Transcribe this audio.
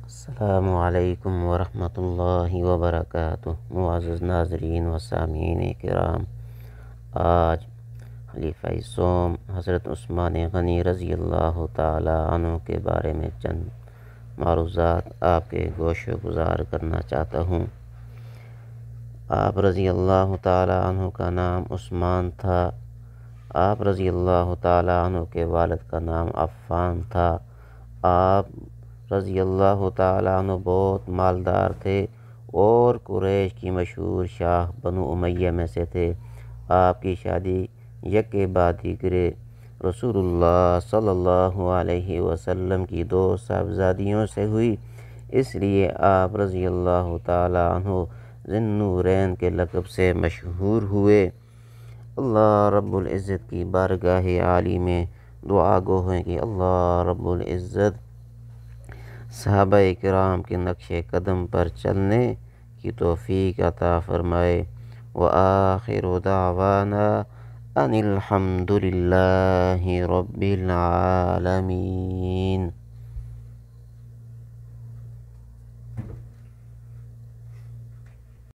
السلام علیکم ورحمۃ اللہ وبرکاتہ۔ معزز ناظرین و سامعین کرام، آج خلیفہ سوم حضرت عثمان غنی رضی اللہ تعالی عنہ کے بارے میں چند معروضات آپ کے گوش گزار کرنا چاہتا ہوں۔ آپ رضی اللہ تعالی عنہ کا نام عثمان تھا۔ آپ رضی اللہ تعالی عنہ کے والد کا نام عفان تھا۔ آپ رضی اللہ تعالی عنہ بہت مالدار تھے اور قریش کی مشہور شاخ بنو امیہ میں سے تھے۔ آپ کی شادی یکے بعد دیگرے رسول اللہ صلی اللہ علیہ وسلم کی 2 صاحبزادیوں سے ہوئی، اس لیے آپ رضی اللہ تعالی عنہ ذی النورین کے لقب سے مشہور ہوئے۔ اللہ رب العزت کی بارگاہ عالی میں دعا گو ہیں کہ اللہ رب العزت صحابہ کرام کے نقش قدم پر چلنے کی توفیق عطا فرمائے۔ وآخر دعوانا ان الحمد للہ رب العالمین۔